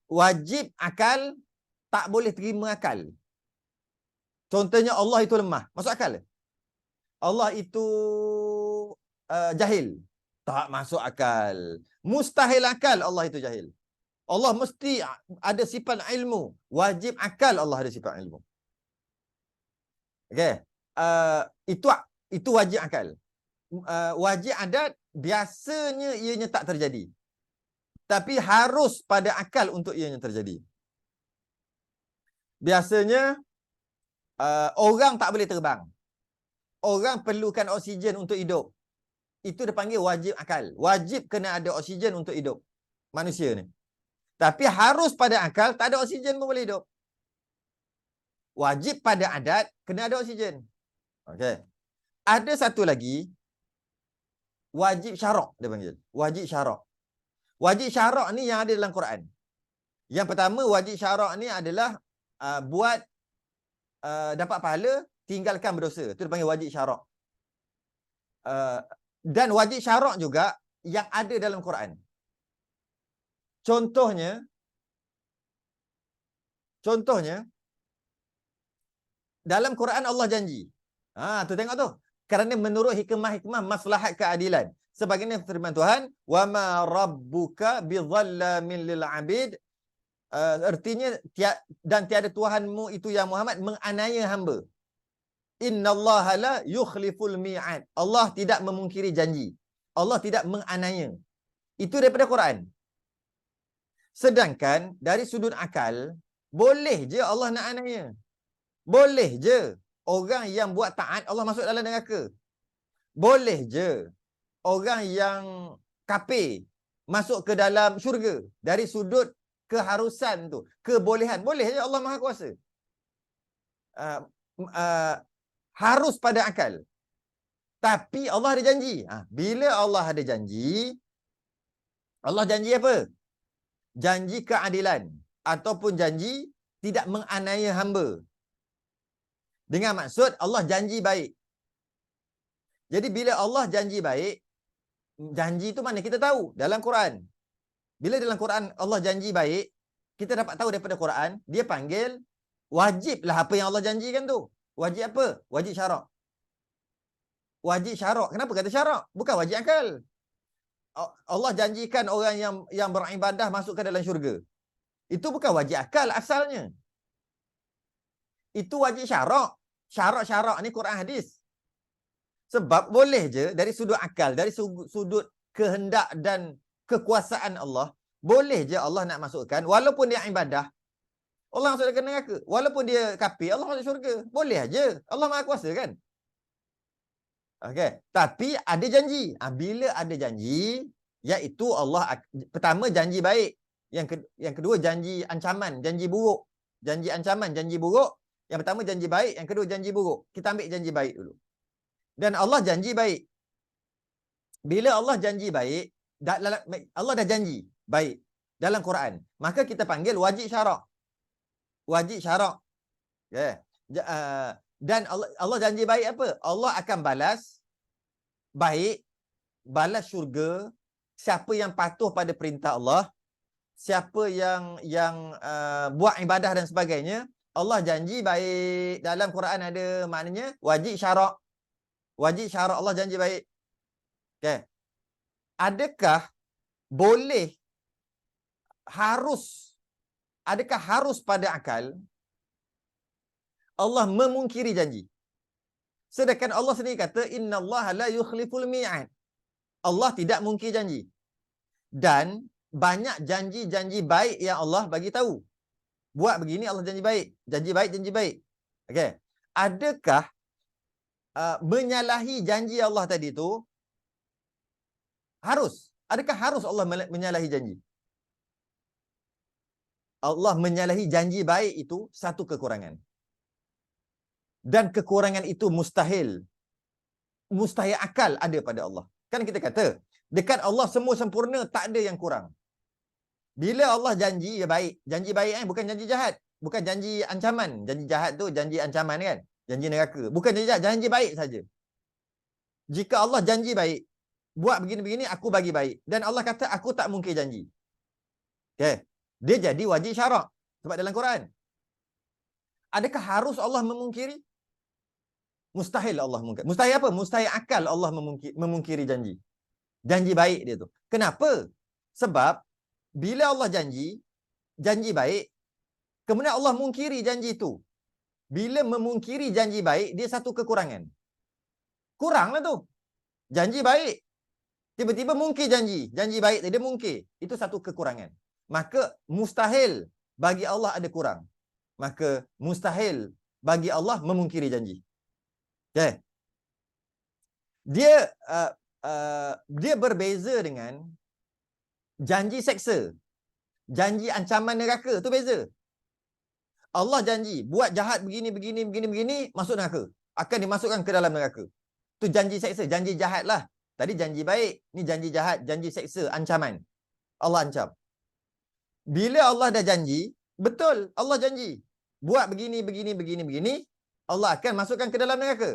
wajib akal tak boleh terima akal. Contohnya Allah itu lemah. Masuk akal? Allah itu jahil. Tak masuk akal. Mustahil akal Allah itu jahil. Allah mesti ada sifat ilmu. Wajib akal Allah ada sifat ilmu. Okey. Itu wajib akal. Wajib adat biasanya ianya tak terjadi. Tapi harus pada akal untuk ianya terjadi. Biasanya orang tak boleh terbang. Orang perlukan oksigen untuk hidup. Itu dipanggil wajib akal. Wajib kena ada oksigen untuk hidup manusia ni. Tapi harus pada akal, tak ada oksigen pun boleh hidup. Wajib pada adat, kena ada oksigen. Okey. Ada satu lagi, wajib syarak dia panggil. Wajib syarak. Wajib syarak ni yang ada dalam Quran. Yang pertama, wajib syarak ni adalah buat dapat pahala, tinggalkan berdosa. Itu dipanggil wajib syarak. Dan wajib syarak juga yang ada dalam Quran. Contohnya, dalam Quran Allah janji. Tu tengok tu. Kerana menurut hikmah-hikmah maslahat keadilan. Sebagaimana firman Tuhan, "Wa ma rabbuka bidzallamin lil 'abid." Artinya dan tiada Tuhanmu itu ya Muhammad menganiaya hamba. Innallaha la yukhliful mi'ad. Allah tidak memungkiri janji. Allah tidak menganiaya. Itu daripada Quran. Sedangkan dari sudut akal, boleh je Allah nak aniaya. Boleh je orang yang buat taat Allah masuk dalam neraka. Boleh je orang yang kafir masuk ke dalam syurga. Dari sudut keharusan tu, kebolehan. Boleh je, Allah Maha Kuasa. Harus pada akal. Tapi Allah ada janji. Bila Allah ada janji, Allah janji apa? Janji keadilan. Ataupun janji tidak menganiaya hamba. Dengan maksud Allah janji baik. Jadi bila Allah janji baik, janji itu mana kita tahu dalam Quran. Bila dalam Quran Allah janji baik, kita dapat tahu daripada Quran, dia panggil wajiblah apa yang Allah janjikan tu. Wajib apa? Wajib syarak. Wajib syarak. Kenapa kata syarak? Bukan wajib akal. Allah janjikan orang yang beribadah masuk ke dalam syurga. Itu bukan wajib akal asalnya. Itu wajib syarak. Syarak-syarak ni Quran hadis. Sebab boleh je dari sudut akal, dari sudut kehendak dan kekuasaan Allah, boleh je Allah nak masukkan, walaupun dia ibadah, Allah masuk ke neraka. Walaupun dia kafir, Allah masuk syurga. Boleh aja. Allah Maha Kuasa kan? Okey. Tapi ada janji. Bila ada janji, iaitu Allah pertama janji baik. Yang kedua janji ancaman, janji buruk. Janji ancaman, janji buruk. Yang pertama janji baik, yang kedua janji buruk. Kita ambil janji baik dulu. Dan Allah janji baik. Bila Allah janji baik, Allah dah janji baik dalam Quran, maka kita panggil wajib syarak. Wajib syarak. Yeah. Dan Allah janji baik apa? Allah akan balas baik, balas syurga siapa yang patuh pada perintah Allah, siapa yang buat ibadah dan sebagainya. Allah janji baik. Dalam Quran ada maknanya wajib syarak. Wajib syarak, Allah janji baik. Okay. Adakah boleh, adakah harus pada akal Allah memungkiri janji? Sedangkan Allah sendiri kata innallaha la yukhliful mi'ad. Allah tidak mungkir janji. Dan banyak janji-janji baik yang Allah bagi tahu. Buat begini Allah janji baik, janji baik, janji baik. Okey. Adakah menyalahi janji Allah tadi tu harus? Adakah harus Allah menyalahi janji? Allah menyalahi janji baik itu satu kekurangan. Dan kekurangan itu mustahil. Mustahil akal ada pada Allah. Kan kita kata, dekat Allah semua sempurna, tak ada yang kurang. Bila Allah janji ya baik, janji baik kan bukan janji jahat, bukan janji ancaman. Janji jahat tu janji ancaman kan, janji neraka. Bukan janji jahat, janji baik saja. Jika Allah janji baik, buat begini-begini aku bagi baik, dan Allah kata aku tak mungkir janji. Okey. Dia jadi wajib syarak sebab dalam Quran. Adakah harus Allah memungkiri? Mustahil Allah mungkir. Mustahil apa? Mustahil akal Allah memungkiri janji. Janji baik dia tu. Kenapa? Sebab bila Allah janji baik, kemudian Allah mungkiri janji itu. Bila memungkiri janji baik, dia satu kekurangan. Kuranglah tu. Janji baik, tiba-tiba mungkir janji baik dia mungkir. Itu satu kekurangan. Maka mustahil bagi Allah ada kurang. Maka mustahil bagi Allah memungkiri janji. Okay. Dia berbeza dengan janji seksa. Janji ancaman neraka tu beza. Allah janji buat jahat begini masuk neraka. Akan dimasukkan ke dalam neraka. Tu janji seksa, janji jahat lah. Tadi janji baik, ni janji jahat, janji seksa, ancaman. Allah ancam. Bila Allah dah janji, betul Allah janji buat begini, Allah akan masukkan ke dalam neraka.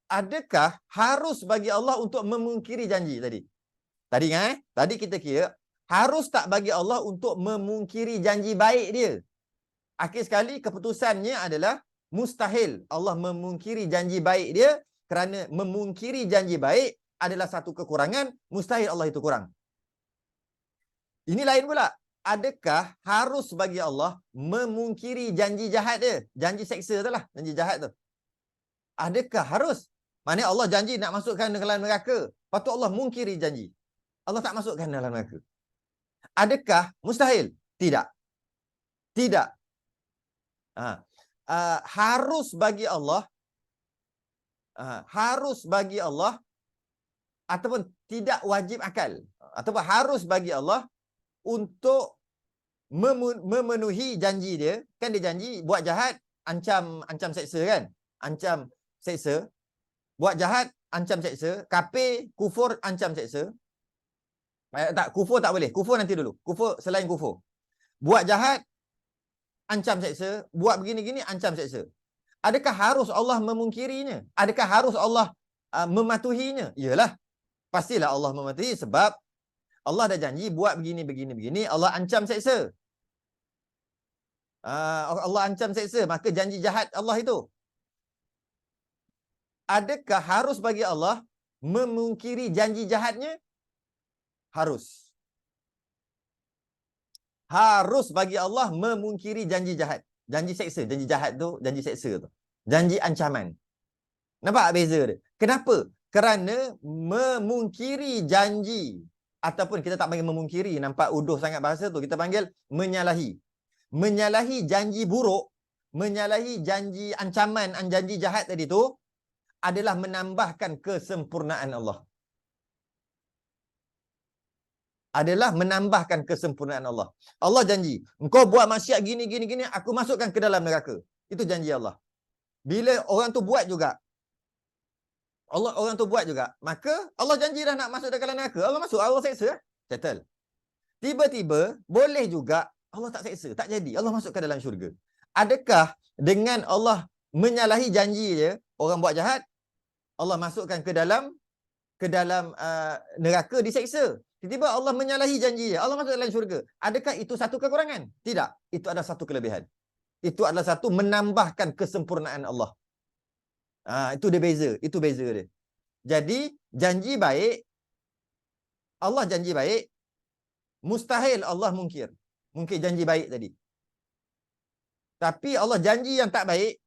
Adakah harus bagi Allah untuk memungkiri janji tadi? Tadi kan? Tadi kita kira harus tak bagi Allah untuk memungkiri janji baik dia. Akhir sekali keputusannya adalah mustahil Allah memungkiri janji baik dia, kerana memungkiri janji baik adalah satu kekurangan, mustahil Allah itu kurang. Ini lain pula. Adakah harus bagi Allah memungkiri janji jahat dia? Janji seksa tu lah, janji jahat tu. Adakah harus? Maksudnya Allah janji nak masukkan dalam neraka. Patut Allah mungkiri janji. Allah tak masukkan dalam neraka. Adakah mustahil? Tidak. Tidak. Harus bagi Allah, ataupun tidak wajib akal, ataupun harus bagi Allah untuk memenuhi janji dia. Kan dia janji buat jahat ancam seksa kan, ancam seksa, buat jahat ancam seksa, kafir kufur ancam seksa. Tak, kufur tak boleh, kufur nanti dulu, kufur selain kufur. Buat jahat ancam seksa, buat begini-gini ancam seksa. Adakah harus Allah memungkirinya? Adakah harus Allah mematuhinya? Iyalah, pastilah Allah mematuhi, sebab Allah dah janji buat begini, Allah ancam seksa. Allah ancam seksa, maka janji jahat Allah itu. Adakah harus bagi Allah memungkiri janji jahatnya? Harus. Harus bagi Allah memungkiri janji jahat. Janji seksa, janji jahat tu, janji seksa tu. Janji ancaman. Nampak beza dia? Kenapa? Kerana memungkiri janji, ataupun kita tak panggil memungkiri, nampak uduh sangat bahasa tu, kita panggil menyalahi. Menyalahi janji buruk, menyalahi janji ancaman, janji jahat tadi tu, adalah menambahkan kesempurnaan Allah. Adalah menambahkan kesempurnaan Allah. Allah janji, engkau buat maksiat gini, aku masukkan ke dalam neraka. Itu janji Allah. Bila orang tu buat juga, Allah orang tu buat juga. Maka Allah janji dah nak masuk dalam neraka. Allah masuk, Allah seksa. Settle. Tiba-tiba boleh juga Allah tak seksa, tak jadi. Allah masukkan dalam syurga. Adakah dengan Allah menyalahi janji dia, orang buat jahat, Allah masukkan ke dalam neraka diseksa. Tiba-tiba Allah menyalahi janji dia, Allah masuk dalam syurga. Adakah itu satu kekurangan? Tidak. Itu adalah satu kelebihan. Itu adalah satu menambahkan kesempurnaan Allah. Itu dia beza. Itu beza dia. Jadi, janji baik, Allah janji baik, mustahil Allah mungkir. Mungkir janji baik tadi. Tapi Allah janji yang tak baik,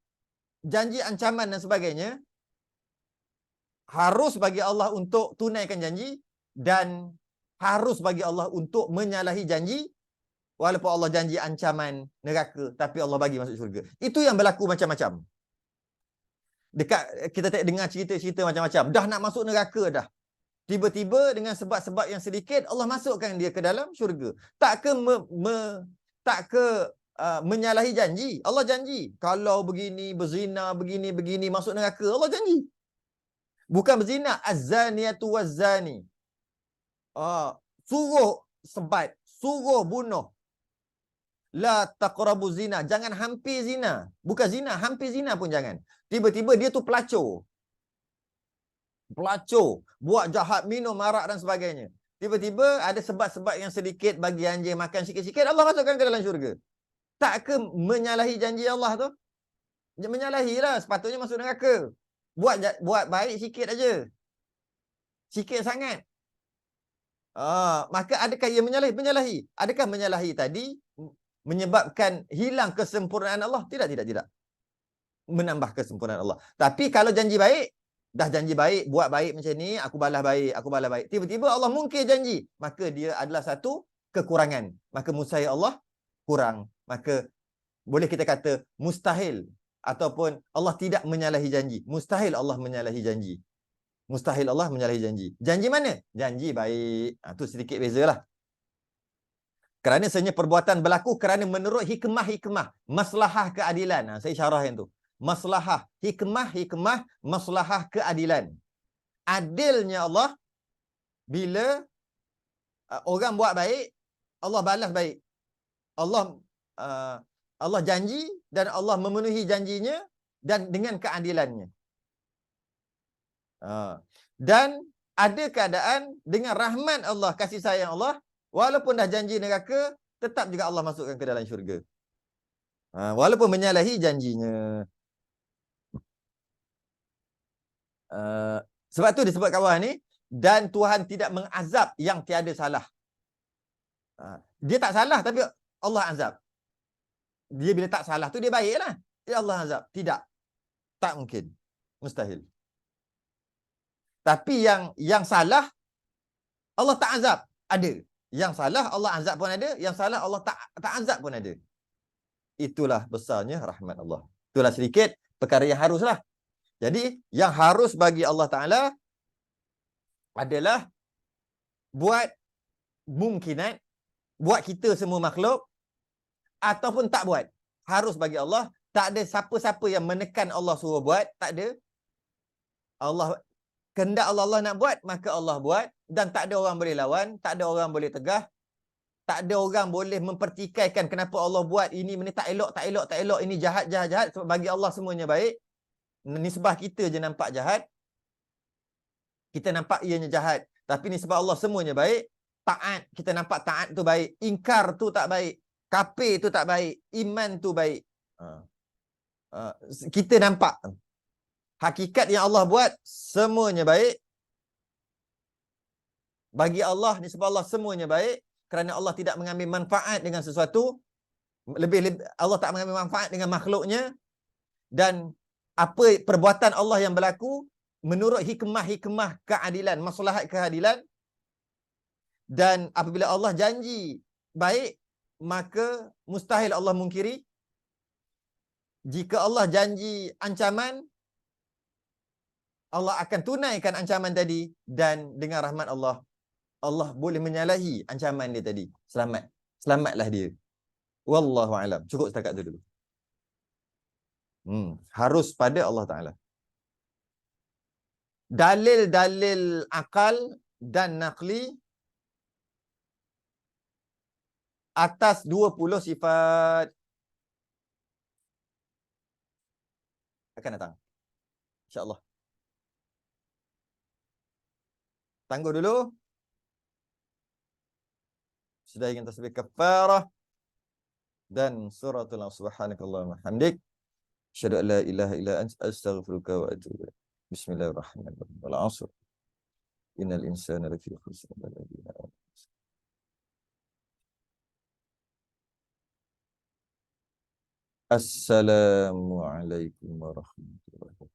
janji ancaman dan sebagainya, harus bagi Allah untuk tunaikan janji dan harus bagi Allah untuk menyalahi janji walaupun Allah janji ancaman neraka tapi Allah bagi masuk syurga. Itu yang berlaku macam-macam. Dekat kita tak dengar cerita-cerita macam-macam. Dah nak masuk neraka dah. Tiba-tiba dengan sebab-sebab yang sedikit Allah masukkan dia ke dalam syurga. Tak ke menyalahi janji. Allah janji kalau begini berzina begini masuk neraka. Allah janji. Bukan berzina, az-zaniyatu waz-zani. Suruh sebat, suruh bunuh. La taqrabu zina, jangan hampir zina. Bukan zina, hampir zina pun jangan. Tiba-tiba dia tu pelacur. Pelacur, buat jahat, minum arak dan sebagainya. Tiba-tiba ada sebab-sebab yang sedikit bagi anjing makan sikit-sikit, Allah masukkan ke dalam syurga. Tak ke menyalahi janji Allah tu? Menyalahilah, sepatutnya masuk neraka. Buat baik sikit aja. Sikit sangat. Maka adakah ia menyalahi? Menyalahi. Adakah menyalahi tadi menyebabkan hilang kesempurnaan Allah? Tidak. Menambah kesempurnaan Allah. Tapi kalau janji baik, dah janji baik, buat baik macam ni, aku balas baik. Tiba-tiba Allah mungkir janji. Maka dia adalah satu kekurangan. Maka mustahil Allah kurang. Maka boleh kita kata mustahil ataupun Allah tidak menyalahi janji. Mustahil Allah menyalahi janji. Mustahil Allah menyalahi janji. Janji mana? Janji baik. Itu sedikit bezalah. Kerana sebenarnya perbuatan berlaku kerana menurut hikmah-hikmah. Maslahah keadilan. Saya syarah yang tu. Maslahah. Hikmah, maslahah keadilan. Adilnya Allah, bila orang buat baik, Allah balas baik. Allah janji dan Allah memenuhi janjinya dan dengan keadilannya. Dan ada keadaan dengan rahmat Allah, kasih sayang Allah, walaupun dah janji neraka, tetap juga Allah masukkan ke dalam syurga. Walaupun menyalahi janjinya. Sebab tu disebut kat bawah ni, dan Tuhan tidak mengazab yang tiada salah. Dia tak salah tapi Allah azab. Dia bila tak salah tu dia baiklah. Dia Allah azab. Tidak. Tak mungkin. Mustahil. Tapi yang salah Allah tak azab. Ada. Yang salah Allah azab pun ada, yang salah Allah tak azab pun ada. Itulah besarnya rahmat Allah. Itulah sedikit perkara yang haruslah. Jadi yang harus bagi Allah Taala adalah buat mungkinat, buat kita semua makhluk ataupun tak buat. Harus bagi Allah. Tak ada siapa-siapa yang menekan Allah suruh buat. Tak ada. Allah kehendak Allah nak buat, maka Allah buat. Dan tak ada orang boleh lawan. Tak ada orang boleh tegah. Tak ada orang boleh mempertikaikan kenapa Allah buat ini tak elok. Ini jahat. Sebab bagi Allah semuanya baik. Nisbah kita je nampak jahat. Kita nampak ianya jahat. Tapi nisbah Allah semuanya baik. Taat. Kita nampak taat tu baik. Ingkar tu tak baik. Kafir tu tak baik. Iman tu baik. Kita nampak. Hakikat yang Allah buat, semuanya baik. Bagi Allah, nisbah Allah semuanya baik. Kerana Allah tidak mengambil manfaat dengan sesuatu. Lebih Allah tak mengambil manfaat dengan makhluknya. Dan apa perbuatan Allah yang berlaku, menurut hikmah keadilan, maslahat keadilan. Dan apabila Allah janji baik, maka mustahil Allah mungkiri. Jika Allah janji ancaman, Allah akan tunaikan ancaman tadi. Dan dengan rahmat Allah, Allah boleh menyalahi ancaman dia tadi. Selamatlah dia. Wallahu alam. Cukup setakat tu dulu. Harus pada Allah Ta'ala. Dalil-dalil akal dan naqli atas 20 sifat akan datang. InsyaAllah. Tangguh dulu. Sudah ingin tasbih kafarah dan suratul subhanakallahumma hamdik. Asyhadu an la ilaha illa anta astaghfiruka wa atubu ilaik. Bismillahirrahmanirrahim. Wal 'ashr. Innal insana lafi khusr. Assalamualaikum warahmatullahi wabarakatuh.